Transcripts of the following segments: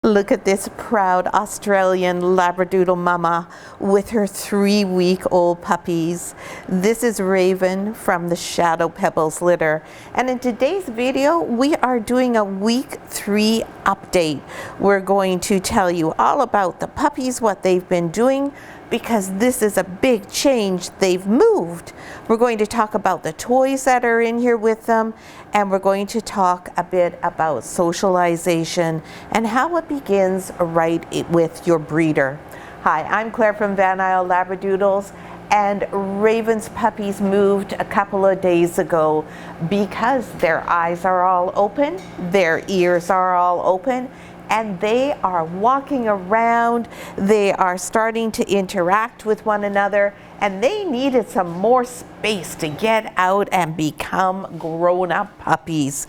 Look at this proud Australian Labradoodle mama with her 3-week-old puppies. This is Raven from the Shadow Pebbles litter. And in today's video, we are doing a week 3 update. We're going to tell you all about the puppies, what they've been doing, because this is a big change. They've moved. We're going to talk about the toys that are in here with them, and we're going to talk a bit about socialization and how it begins right with your breeder. Hi, I'm Claire from Van Isle Labradoodles, and Raven's puppies moved a couple of days ago because their eyes are all open, their ears are all open, and they are walking around. They are starting to interact with one another, and they needed some more space to get out and become grown-up puppies.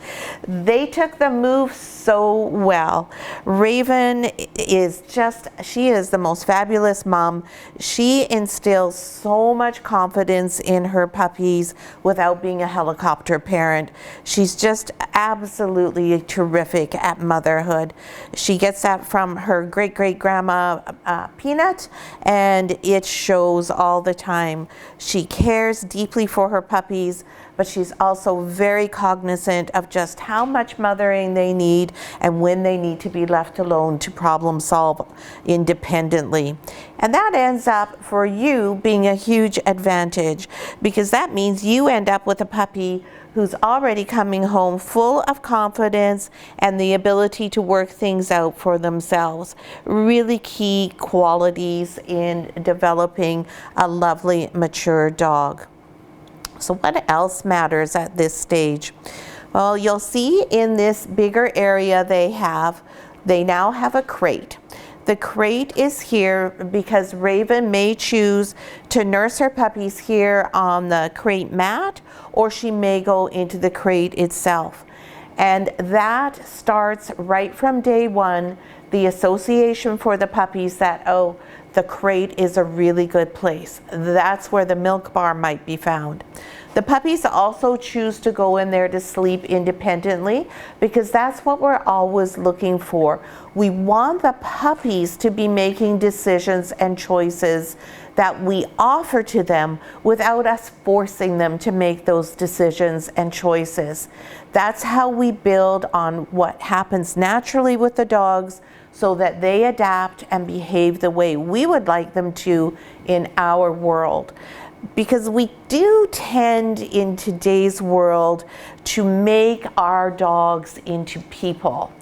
They took the move so well. Raven is she is the most fabulous mom. She instills so much confidence in her puppies without being a helicopter parent. She's just absolutely terrific at motherhood. She gets that from her great-great-grandma Peanut, and it shows all the time. She cares deeply for her puppies, but she's also very cognizant of just how much mothering they need and when they need to be left alone to problem solve independently. And that ends up for you being a huge advantage, because that means you end up with a puppy who's already coming home full of confidence and the ability to work things out for themselves. Really key qualities in developing a lovely, mature dog. So what else matters at this stage? Well, you'll see in this bigger area they now have a crate. The crate is here because Raven may choose to nurse her puppies here on the crate mat, or she may go into the crate itself. And that starts right from day one, the association for the puppies that, oh, the crate is a really good place. That's where the milk bar might be found. The puppies also choose to go in there to sleep independently, because that's what we're always looking for. We want the puppies to be making decisions and choices that we offer to them without us forcing them to make those decisions and choices. That's how we build on what happens naturally with the dogs, so that they adapt and behave the way we would like them to in our world. Because we do tend in today's world to make our dogs into people.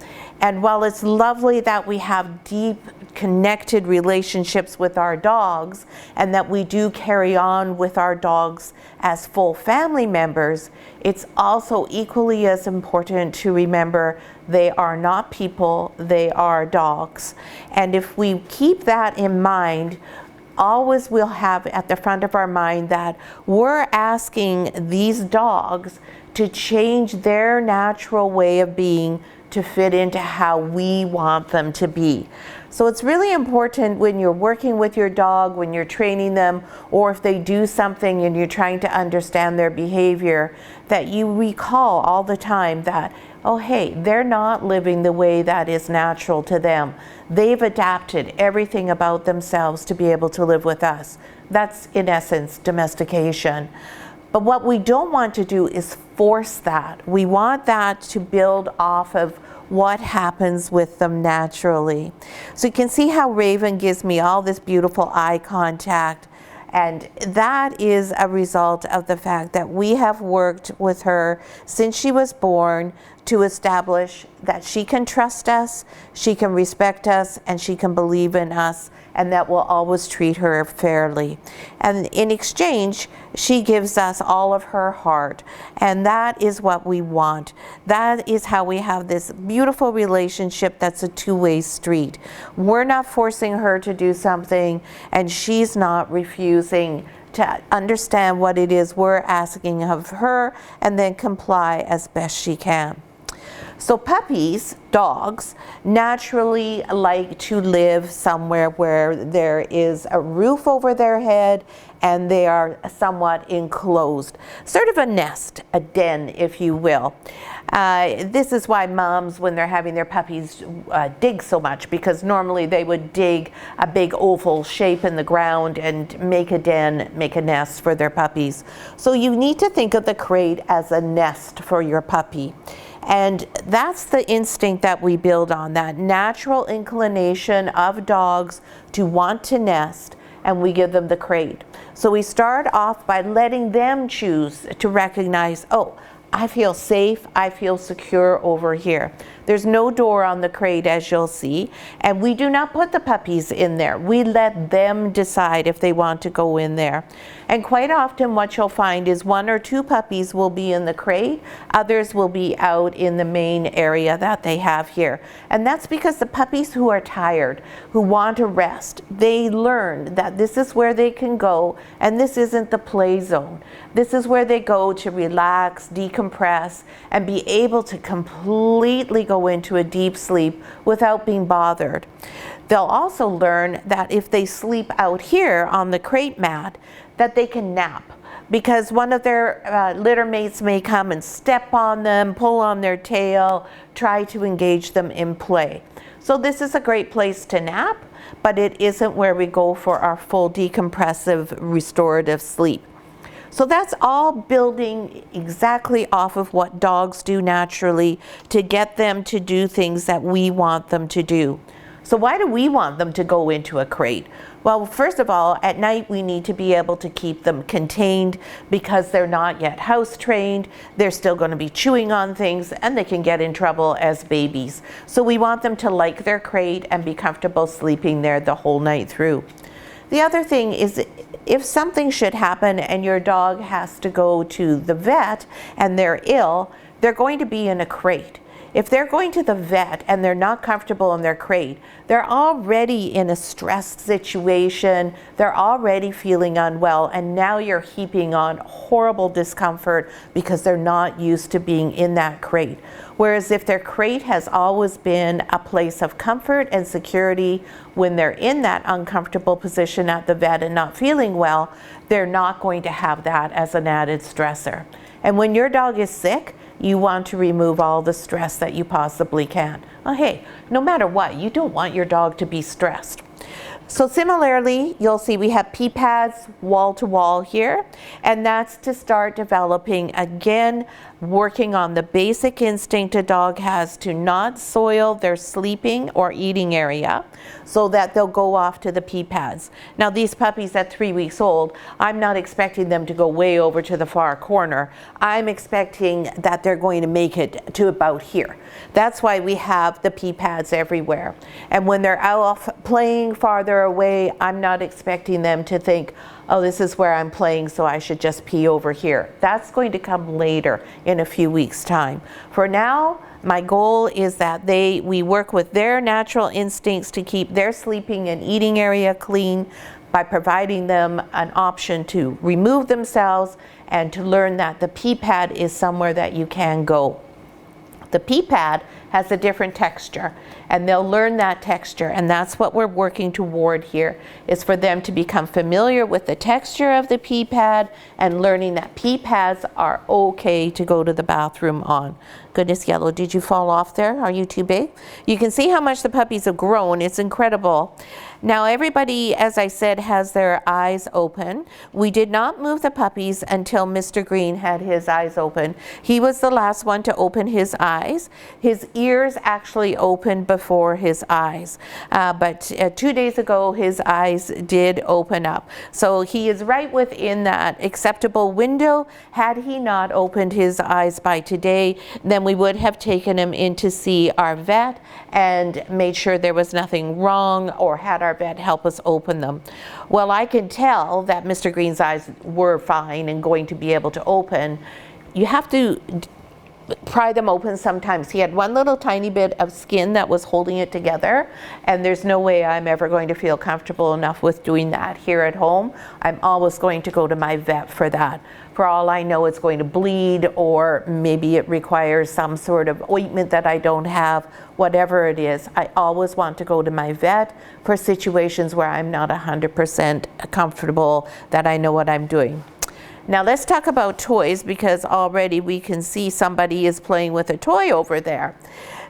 And while it's lovely that we have deep connected relationships with our dogs, and that we do carry on with our dogs as full family members, it's also equally as important to remember they are not people, they are dogs. And if we keep that in mind, always we'll have at the front of our mind that we're asking these dogs to change their natural way of being to fit into how we want them to be. So it's really important when you're working with your dog, when you're training them, or if they do something and you're trying to understand their behavior, that you recall all the time that, oh hey, they're not living the way that is natural to them. They've adapted everything about themselves to be able to live with us. That's in essence domestication. But what we don't want to do is force that. We want that to build off of what happens with them naturally. So you can see how Raven gives me all this beautiful eye contact, and that is a result of the fact that we have worked with her since she was born to establish that she can trust us, she can respect us, and she can believe in us, and that we'll always treat her fairly. And in exchange, she gives us all of her heart, and that is what we want. That is how we have this beautiful relationship that's a two-way street. We're not forcing her to do something, and she's not refusing to understand what it is we're asking of her and then comply as best she can. So puppies, dogs, naturally like to live somewhere where there is a roof over their head and they are somewhat enclosed, sort of a nest, a den, if you will. This is why moms, when they're having their puppies, dig so much, because normally they would dig a big oval shape in the ground and make a den, make a nest for their puppies. So you need to think of the crate as a nest for your puppy. And that's the instinct that we build on, that natural inclination of dogs to want to nest, and we give them the crate. So we start off by letting them choose to recognize, oh, I feel safe, I feel secure over here. There's no door on the crate, as you'll see, and we do not put the puppies in there. We let them decide if they want to go in there. And quite often what you'll find is 1 or 2 puppies will be in the crate, others will be out in the main area that they have here. And that's because the puppies who are tired, who want to rest, they learn that this is where they can go, and this isn't the play zone. This is where they go to relax, decompress, and be able to completely go into a deep sleep without being bothered. They'll also learn that if they sleep out here on the crate mat, that they can nap, because one of their litter mates may come and step on them, pull on their tail, try to engage them in play. So this is a great place to nap, but it isn't where we go for our full decompressive restorative sleep. So that's all building exactly off of what dogs do naturally to get them to do things that we want them to do. So why do we want them to go into a crate? Well, first of all, at night we need to be able to keep them contained because they're not yet house trained. They're still going to be chewing on things and they can get in trouble as babies. So we want them to like their crate and be comfortable sleeping there the whole night through. The other thing is, if something should happen and your dog has to go to the vet and they're ill, they're going to be in a crate. If they're going to the vet and they're not comfortable in their crate, they're already in a stressed situation, they're already feeling unwell, and now you're heaping on horrible discomfort because they're not used to being in that crate. Whereas if their crate has always been a place of comfort and security, when they're in that uncomfortable position at the vet and not feeling well, they're not going to have that as an added stressor. And when your dog is sick, you want to remove all the stress that you possibly can. Well, hey, no matter what, you don't want your dog to be stressed. So similarly, you'll see we have pee pads wall to wall here, and that's to start developing, again, working on the basic instinct a dog has to not soil their sleeping or eating area so that they'll go off to the pee pads. Now these puppies at 3 weeks old, I'm not expecting them to go way over to the far corner. I'm expecting that they're going to make it to about here. That's why we have the pee pads everywhere. And when they're off playing farther away, I'm not expecting them to think, oh, this is where I'm playing, so I should just pee over here. That's going to come later in a few weeks' time. For now, my goal is that we work with their natural instincts to keep their sleeping and eating area clean by providing them an option to remove themselves and to learn that the pee pad is somewhere that you can go. The pee pad has a different texture, and they'll learn that texture, and that's what we're working toward here, is for them to become familiar with the texture of the pee pad and learning that pee pads are okay to go to the bathroom on. Goodness, Yellow, did you fall off there? Are you too big? You can see how much the puppies have grown. It's incredible. Now everybody, as I said, has their eyes open. We did not move the puppies until Mr. Green had his eyes open. He was the last one to open his eyes. His ears actually opened before his eyes. But 2 days ago, his eyes did open up. So he is right within that acceptable window. Had he not opened his eyes by today, then we would have taken him in to see our vet and made sure there was nothing wrong, or had our vet help us open them. Well, I can tell that Mr. Green's eyes were fine and going to be able to open. You have to pry them open sometimes. He had one little tiny bit of skin that was holding it together, and there's no way I'm ever going to feel comfortable enough with doing that here at home. I'm always going to go to my vet for that. For all I know, it's going to bleed, or maybe it requires some sort of ointment that I don't have. Whatever it is, I always want to go to my vet for situations where I'm not 100% comfortable that I know what I'm doing. Now let's talk about toys, because already we can see somebody is playing with a toy over there.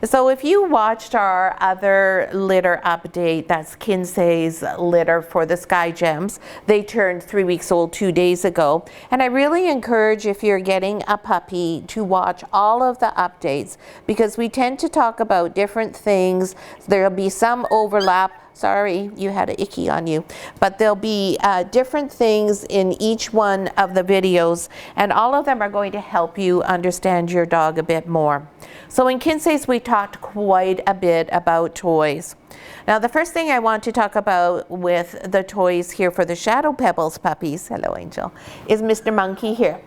So if you watched our other litter update, that's Kinsey's litter for the Sky Gems, they turned 3 weeks old 2 days ago. And I really encourage, if you're getting a puppy, to watch all of the updates, because we tend to talk about different things. There'll be some overlap. Sorry, you had an icky on you. But there'll be different things in each one of the videos, and all of them are going to help you understand your dog a bit more. So in Kinsey's, we talked quite a bit about toys. Now the first thing I want to talk about with the toys here for the Shadow Pebbles puppies, hello Angel, is Mr. Monkey here.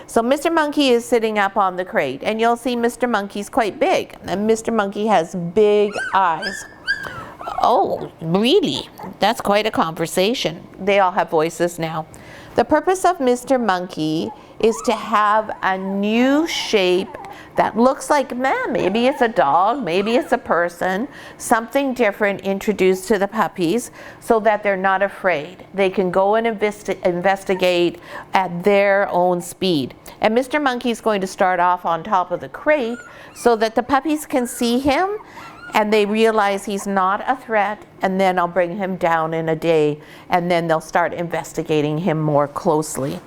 So Mr. Monkey is sitting up on the crate, and you'll see Mr. Monkey's quite big, and Mr. Monkey has big eyes. Oh, really? That's quite a conversation. They all have voices now. The purpose of Mr. Monkey is to have a new shape that looks like, maybe it's a dog, maybe it's a person, something different introduced to the puppies, so that they're not afraid. They can go and investigate at their own speed. And Mr. Monkey is going to start off on top of the crate so that the puppies can see him and they realize he's not a threat, and then I'll bring him down in a day, and then they'll start investigating him more closely.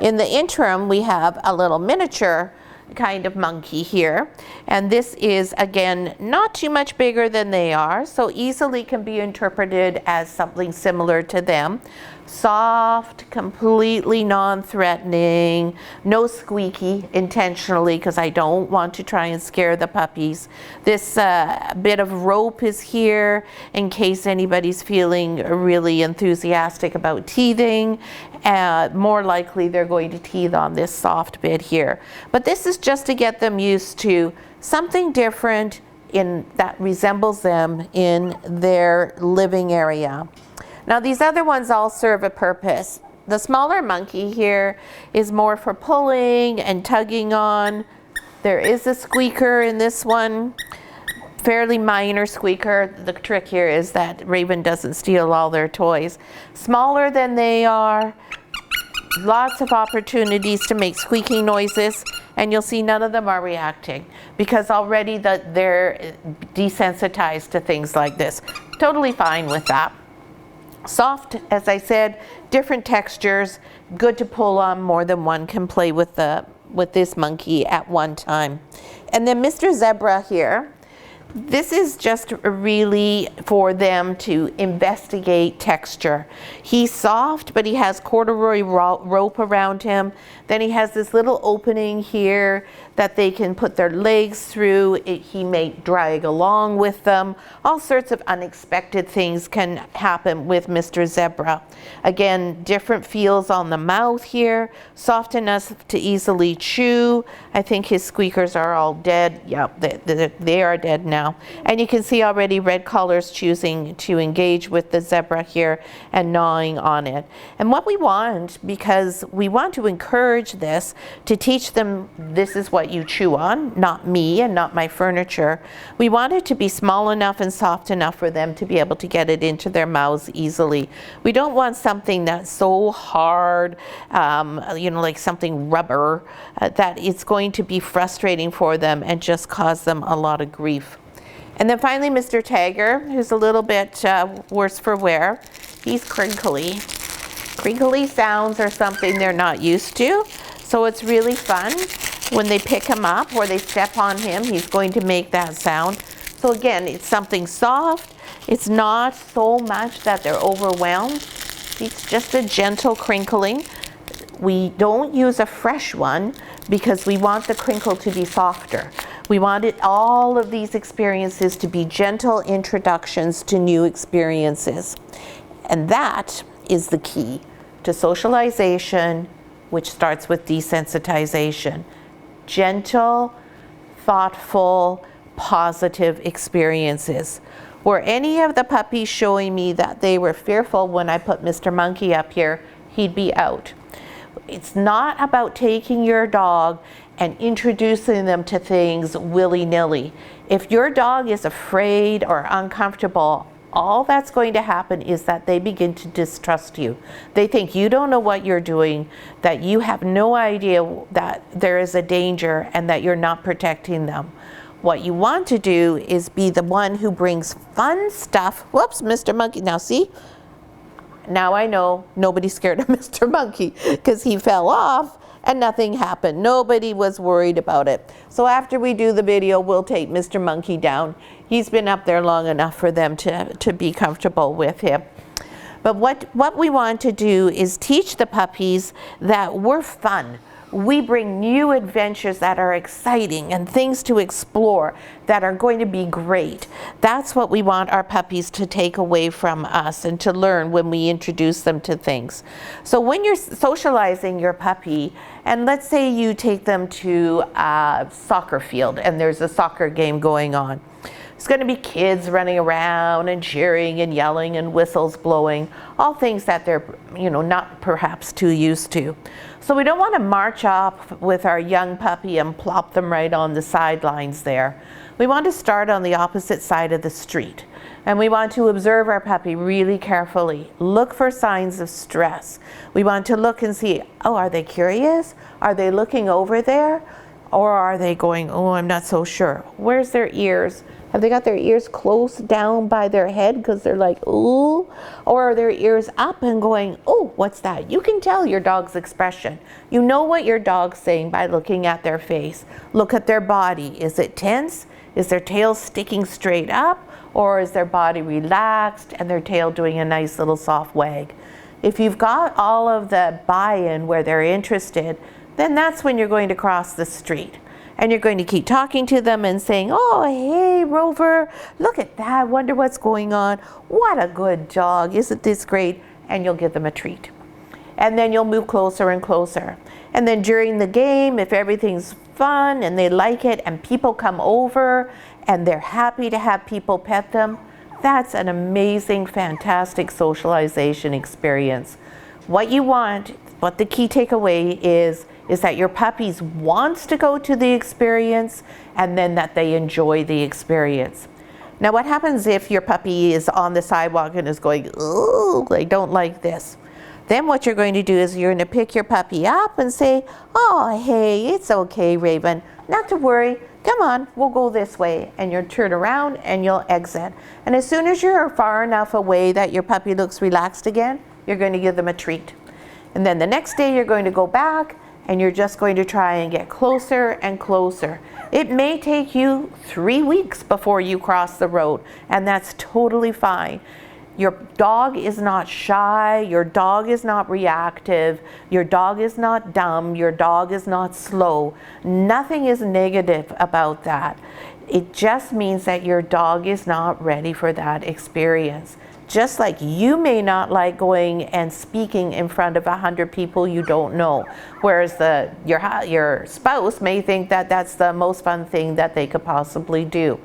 In the interim, we have a little miniature kind of monkey here, and this is, again, not too much bigger than they are, so easily can be interpreted as something similar to them. Soft, completely non-threatening, no squeaky intentionally, because I don't want to try and scare the puppies. This bit of rope is here in case anybody's feeling really enthusiastic about teething. More likely they're going to teeth on this soft bit here. But this is just to get them used to something different that resembles them in their living area. Now these other ones all serve a purpose. The smaller monkey here is more for pulling and tugging on. There is a squeaker in this one, fairly minor squeaker. The trick here is that Raven doesn't steal all their toys. Smaller than they are, lots of opportunities to make squeaking noises, and you'll see none of them are reacting because already they're desensitized to things like this. Totally fine with that. Soft, as I said, different textures, good to pull on. More than one can play with this monkey at one time. And then Mr. Zebra here, this is just really for them to investigate texture. He's soft, but he has corduroy rope around him. Then he has this little opening here that they can put their legs through. He may drag along with them. All sorts of unexpected things can happen with Mr. Zebra. Again, different feels on the mouth here, soft enough to easily chew. I think his squeakers are all dead. Yep, they are dead now. And you can see already red collars choosing to engage with the zebra here and gnawing on it. And what we want, because we want to encourage this, to teach them this is what you chew on, not me and not my furniture. We want it to be small enough and soft enough for them to be able to get it into their mouths easily. We don't want something that's so hard, like something rubber, that it's going to be frustrating for them and just cause them a lot of grief. And then finally, Mr. Tagger, who's a little bit worse for wear. He's crinkly. Crinkly sounds are something they're not used to, so it's really fun when they pick him up or they step on him, he's going to make that sound. So again, it's something soft. It's not so much that they're overwhelmed. It's just a gentle crinkling. We don't use a fresh one because we want the crinkle to be softer. We want all of these experiences to be gentle introductions to new experiences. And that is the key to socialization, which starts with desensitization. Gentle, thoughtful, positive experiences. Were any of the puppies showing me that they were fearful when I put Mr. Monkey up here, he'd be out. It's not about taking your dog and introducing them to things willy-nilly. If your dog is afraid or uncomfortable, all that's going to happen is that they begin to distrust you. They think you don't know what you're doing, that you have no idea that there is a danger and that you're not protecting them. What you want to do is be the one who brings fun stuff. Whoops, Mr. Monkey. Now see, now I know nobody's scared of Mr. Monkey because he fell off and nothing happened. Nobody was worried about it. So after we do the video, we'll take Mr. Monkey down. He's been up there long enough for them to be comfortable with him. But what we want to do is teach the puppies that we're fun. We bring new adventures that are exciting and things to explore that are going to be great. That's what we want our puppies to take away from us and to learn when we introduce them to things. So when you're socializing your puppy, and let's say you take them to a soccer field and there's a soccer game going on. It's going to be kids running around and cheering and yelling and whistles blowing, all things that they're, not perhaps too used to. So we don't want to march up with our young puppy and plop them right on the sidelines there. We want to start on the opposite side of the street. And we want to observe our puppy really carefully. Look for signs of stress. We want to look and see, oh, are they curious? Are they looking over there? Or are they going, oh, I'm not so sure. Where's their ears? Have they got their ears close down by their head because they're like, ooh? Or are their ears up and going, oh, what's that? You can tell your dog's expression. You know what your dog's saying by looking at their face. Look at their body. Is it tense? Is their tail sticking straight up? Or is their body relaxed and their tail doing a nice little soft wag? If you've got all of the buy-in where they're interested, then that's when you're going to cross the street. And you're going to keep talking to them and saying, oh, hey, Rover, look at that. Wonder what's going on. What a good dog. Isn't this great? And you'll give them a treat. And then you'll move closer and closer. And then during the game, if everything's fun and they like it and people come over and they're happy to have people pet them, that's an amazing, fantastic socialization experience. What you want, what the key takeaway is that your puppies wants to go to the experience and then that they enjoy the experience. Now what happens if your puppy is on the sidewalk and is going, ooh, I don't like this? Then what you're going to do is you're going to pick your puppy up and say, oh, hey, it's okay, Raven, not to worry. Come on, we'll go this way. And you'll turn around and you'll exit. And as soon as you're far enough away that your puppy looks relaxed again, you're going to give them a treat. And then the next day you're going to go back and you're just going to try and get closer and closer. It may take you 3 weeks before you cross the road, and that's totally fine. Your dog is not shy, your dog is not reactive, your dog is not dumb, your dog is not slow. Nothing is negative about that. It just means that your dog is not ready for that experience. Just like you may not like going and speaking in front of 100 people you don't know, whereas your spouse may think that that's the most fun thing that they could possibly do.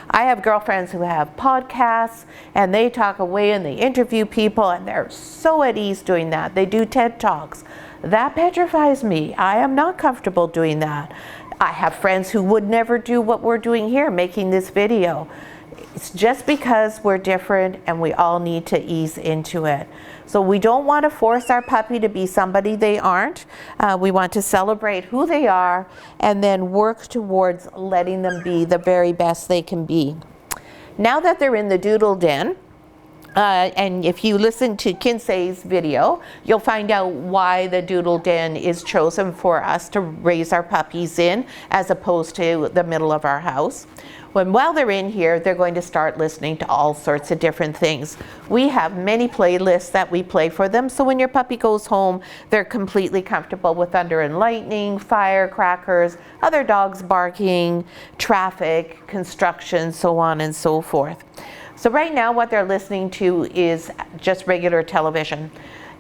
I have girlfriends who have podcasts and they talk away and they interview people and they're so at ease doing that. They do TED Talks. That petrifies me. I am not comfortable doing that. I have friends who would never do what we're doing here, making this video. It's just because we're different and we all need to ease into it. So we don't want to force our puppy to be somebody they aren't. We want to celebrate who they are and then work towards letting them be the very best they can be. Now that they're in the doodle den, and if you listen to Kinsey's video, you'll find out why the doodle den is chosen for us to raise our puppies in as opposed to the middle of our house. While they're in here, they're going to start listening to all sorts of different things. We have many playlists that we play for them, so when your puppy goes home, they're completely comfortable with thunder and lightning, firecrackers, other dogs barking, traffic, construction, so on and so forth. So right now what they're listening to is just regular television.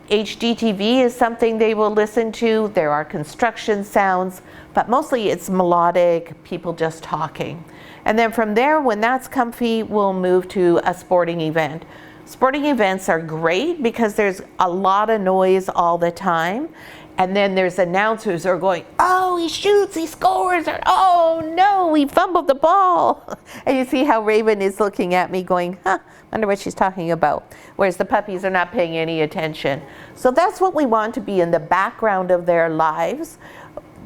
HDTV is something they will listen to. There are construction sounds. but mostly it's melodic, people just talking. And then from there, when that's comfy, we'll move to a sporting event. Sporting events are great because there's a lot of noise all the time. And then there's announcers who are going, oh, he shoots, he scores, or oh no, he fumbled the ball. And you see how Raven is looking at me going, huh, wonder what she's talking about. Whereas the puppies are not paying any attention. So that's what we want to be in the background of their lives.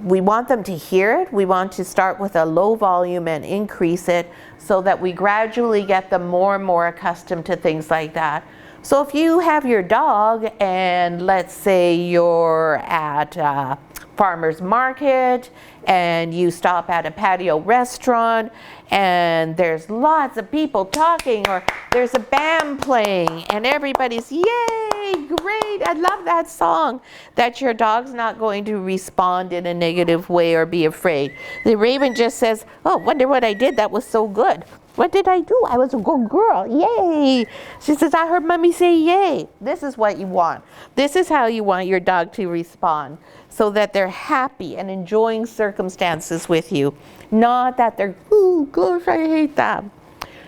We want them to hear it. We want to start with a low volume and increase it so that we gradually get them more and more accustomed to things like that. So if you have your dog and let's say you're at a farmer's market and you stop at a patio restaurant and there's lots of people talking, or there's a band playing and everybody's, yay, great, I love that song, that your dog's not going to respond in a negative way or be afraid. The Raven just says, oh, wonder what I did, that was so good. What did I do? I was a good girl. Yay. She says, I heard mommy say yay. This is what you want. This is how you want your dog to respond, so that they're happy and enjoying circumstances with you. Not that they're, oh gosh, I hate that.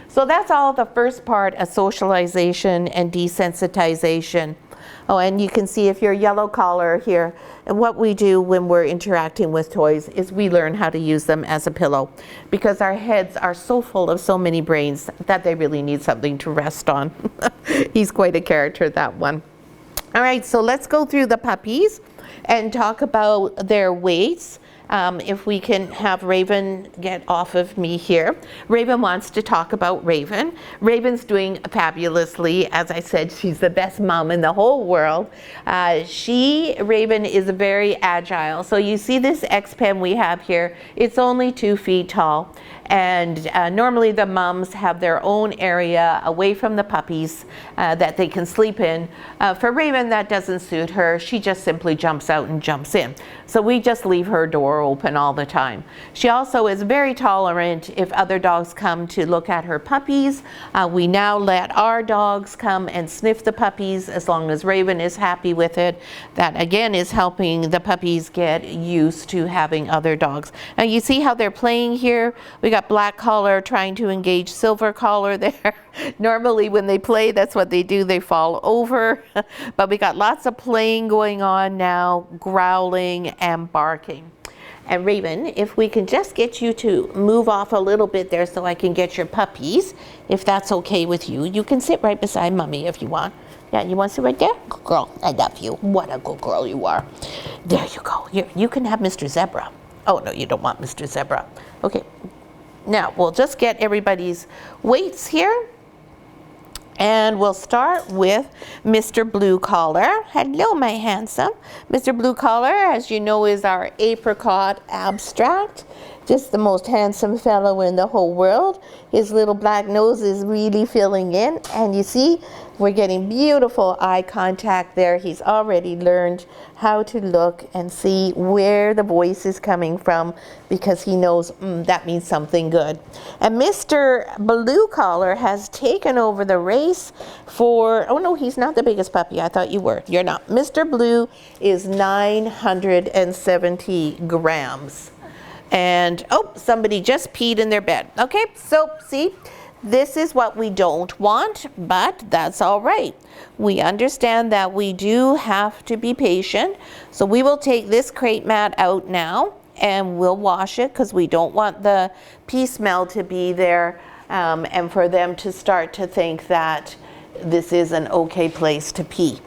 So that's all the first part of socialization and desensitization. Oh, and you can see if you're yellow collar here, and what we do when we're interacting with toys is we learn how to use them as a pillow, because our heads are so full of so many brains that they really need something to rest on. He's quite a character, that one. All right, so let's go through the puppies and talk about their weights. If we can have Raven get off of me here. Raven wants to talk about Raven. Raven's doing fabulously. As I said, she's the best mom in the whole world. Raven is very agile. So you see this X-Pen we have here, it's only 2 feet tall. And normally the moms have their own area away from the puppies that they can sleep in. For Raven, that doesn't suit her. She just simply jumps out and jumps in. So we just leave her door open all the time. She also is very tolerant if other dogs come to look at her puppies. We now let our dogs come and sniff the puppies as long as Raven is happy with it. That again is helping the puppies get used to having other dogs. Now you see how they're playing here? We got black collar trying to engage silver collar there. Normally when they play, that's what they do, they fall over. But we got lots of playing going on now, growling and barking. And Raven, if we can just get you to move off a little bit there so I can get your puppies, if that's okay with you. You can sit right beside mommy if you want. Yeah, you want to sit right there? Good girl, I love you. What a good girl you are. There you go. You can have Mr. Zebra. Oh no, you don't want Mr. Zebra. Okay. Now, we'll just get everybody's weights here. And we'll start with Mr. Blue Collar. Hello, my handsome. Mr. Blue Collar, as you know, is our apricot abstract. Just the most handsome fellow in the whole world. His little black nose is really filling in. And you see, we're getting beautiful eye contact there. He's already learned how to look and see where the voice is coming from, because he knows that means something good. And Mr. Blue Collar has taken over the race for, oh no, he's not the biggest puppy. I thought you were. You're not. Mr. Blue is 970 grams. And, oh, somebody just peed in their bed. Okay, so see, this is what we don't want, but that's all right. We understand that we do have to be patient. So we will take this crate mat out now and we'll wash it, because we don't want the pee smell to be there and for them to start to think that this is an okay place to pee.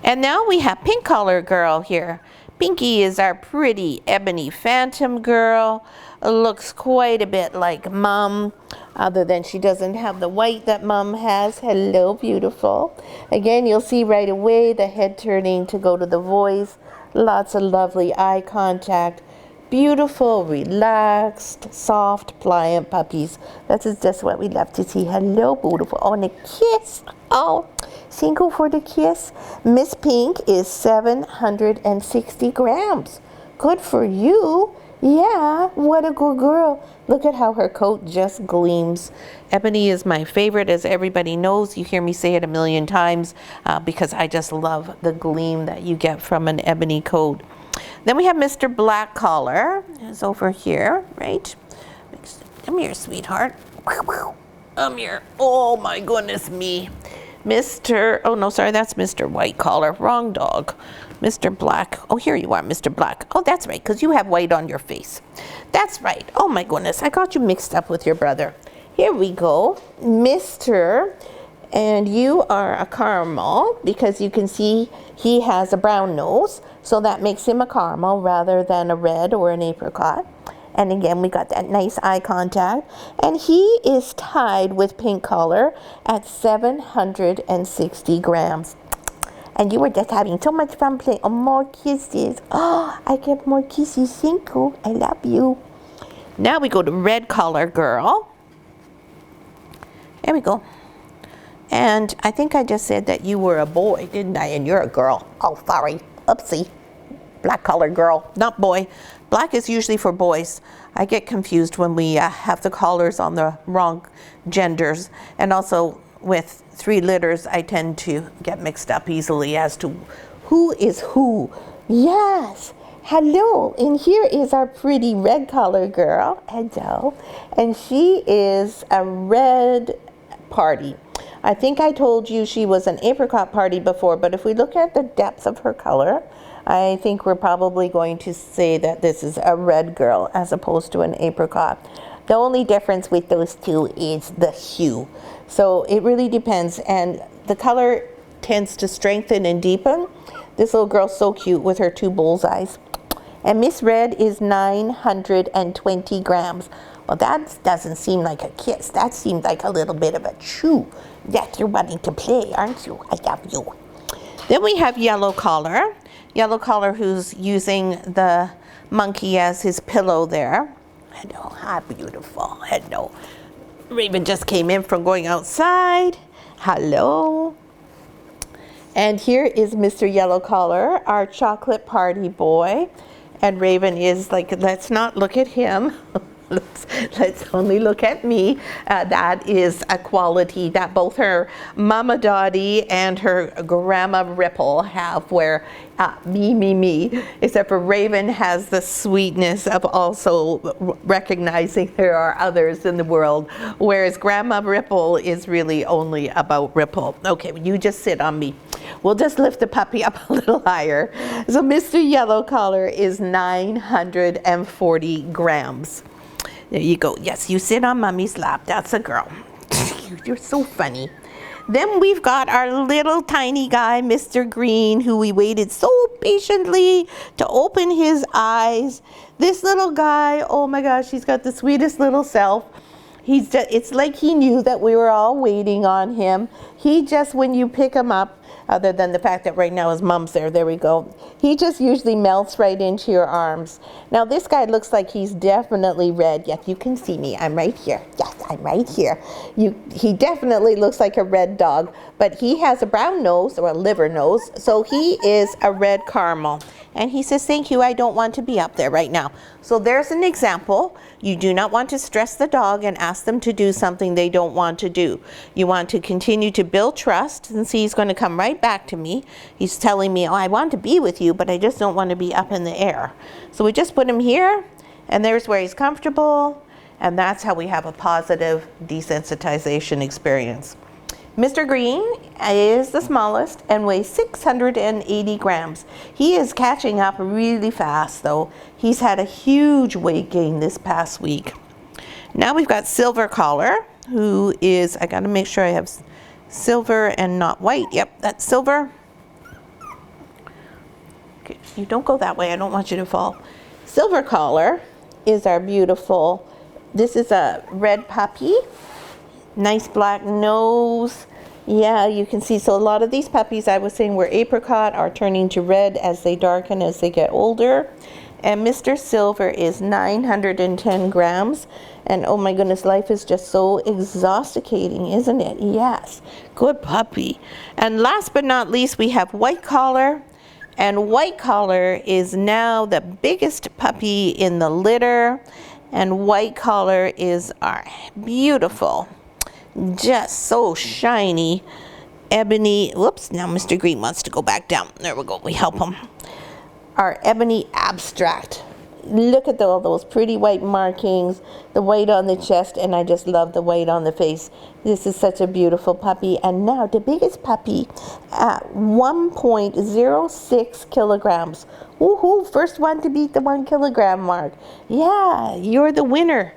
And now we have Pink Collar Girl here. Pinky is our pretty ebony phantom girl. Looks quite a bit like Mom, other than she doesn't have the white that Mom has. Hello, beautiful. Again, you'll see right away the head turning to go to the voice. Lots of lovely eye contact. Beautiful, relaxed, soft, pliant puppies. That is just what we love to see. Hello, beautiful. Oh, and a kiss. Oh, single for the kiss. Miss Pink is 760 grams. Good for you. Yeah, what a good girl. Look at how her coat just gleams. Ebony is my favorite, as everybody knows. You hear me say it a million times because I just love the gleam that you get from an ebony coat. Then we have Mr. Black Collar, who's over here, right? Come here, sweetheart. Come here. Oh my goodness me. Oh no, sorry, that's Mr. White Collar. Wrong dog. Mr. Black. Oh, here you are, Mr. Black. Oh, that's right, because you have white on your face. That's right. Oh my goodness, I got you mixed up with your brother. Here we go. Mr. And you are a caramel, because you can see he has a brown nose, so that makes him a caramel rather than a red or an apricot. And again, we got that nice eye contact. And he is tied with Pink Collar at 760 grams. And you were just having so much fun playing. Oh, more kisses. Oh, I get more kisses. Thank you. I love you. Now we go to Red Collar Girl. There we go. And I think I just said that you were a boy, didn't I? And you're a girl. Oh, sorry. Oopsie. Black Collar Girl, not boy. Black is usually for boys. I get confused when we have the collars on the wrong genders. And also with 3 litters, I tend to get mixed up easily as to who is who. Yes. Hello, and here is our pretty Red Collar Girl. Hello. And she is a red party. I think I told you she was an apricot party before, but if we look at the depth of her color, I think we're probably going to say that this is a red girl as opposed to an apricot. The only difference with those two is the hue. So it really depends, and the color tends to strengthen and deepen. This little girl's so cute with her 2 bullseyes. And Miss Red is 920 grams. Well, that doesn't seem like a kiss. That seemed like a little bit of a chew. Yes, you're wanting to play, aren't you? I love you. Then we have Yellow Collar. Yellow Collar, who's using the monkey as his pillow there. Hello, how beautiful. Hello. Raven just came in from going outside. Hello. And here is Mr. Yellow Collar, our chocolate party boy. And Raven is like, let's not look at him. Let's only look at me. That is a quality that both her Mama Dottie and her Grandma Ripple have, where me, except for Raven has the sweetness of also recognizing there are others in the world, whereas Grandma Ripple is really only about Ripple. Okay, you just sit on me. We'll just lift the puppy up a little higher. So Mr. Yellow Collar is 940 grams. There you go. Yes, you sit on Mommy's lap. That's a girl. You're so funny. Then we've got our little tiny guy, Mr. Green, who we waited so patiently to open his eyes. This little guy, oh my gosh, he's got the sweetest little self. It's like he knew that we were all waiting on him. He just, when you pick him up, other than the fact that right now his mom's there we go, he just usually melts right into your arms. Now this guy looks like he's definitely red. Yes, you can see me, I'm right here. Yes, I'm right here. He definitely looks like a red dog, but he has a brown nose, or a liver nose, so he is a red caramel. And he says, thank you, I don't want to be up there right now. So there's an example. You do not want to stress the dog and ask them to do something they don't want to do. You want to continue to build trust, and see, he's going to come right back to me. He's telling me, oh, I want to be with you, but I just don't want to be up in the air. So we just put him here, and there's where he's comfortable, and that's how we have a positive desensitization experience. Mr. Green is the smallest and weighs 680 grams. He is catching up really fast though. He's had a huge weight gain this past week. Now we've got Silver Collar, who is, I gotta make sure I have silver and not white. Yep, that's silver. Okay, you don't go that way, I don't want you to fall. Silver Collar is our beautiful, this is a red puppy. Nice black nose. Yeah, you can see, so a lot of these puppies I was saying were apricot are turning to red as they darken, as they get older. And Mr. Silver is 910 grams. And oh my goodness, life is just so exhausting, isn't it? Yes, good puppy. And last but not least, we have White Collar. And White Collar is now the biggest puppy in the litter. And White Collar is our beautiful, just so shiny, ebony. Whoops, now Mr. Green wants to go back down. There we go, we help him. our ebony abstract. Look at all those pretty white markings, the white on the chest, and I just love the white on the face. This is such a beautiful puppy. And now the biggest puppy at 1.06 kilograms. Woohoo, first one to beat the 1 kilogram mark. Yeah, you're the winner.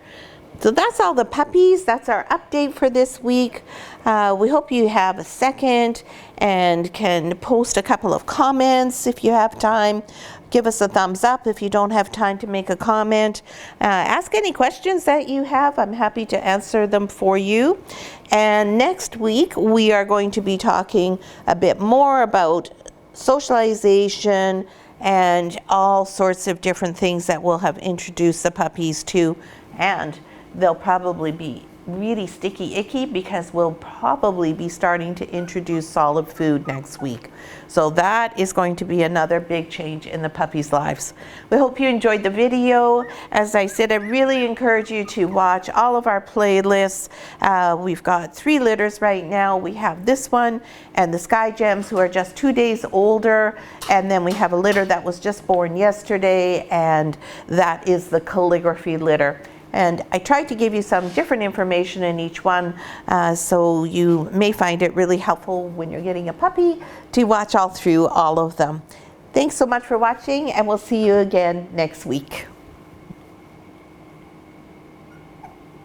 So that's all the puppies. That's our update for this week. We hope you have a second and can post a couple of comments if you have time. Give us a thumbs up if you don't have time to make a comment. Ask any questions that you have. I'm happy to answer them for you. And next week, we are going to be talking a bit more about socialization and all sorts of different things that we'll have introduced the puppies to. And they'll probably be really sticky icky because we'll probably be starting to introduce solid food next week. So that is going to be another big change in the puppies' lives. We hope you enjoyed the video. As I said, I really encourage you to watch all of our playlists. We've got 3 litters right now. We have this one and the Sky Gems, who are just 2 days older. And then we have a litter that was just born yesterday, and that is the calligraphy litter. And I tried to give you some different information in each one, so you may find it really helpful when you're getting a puppy to watch all through all of them. Thanks so much for watching, and we'll see you again next week.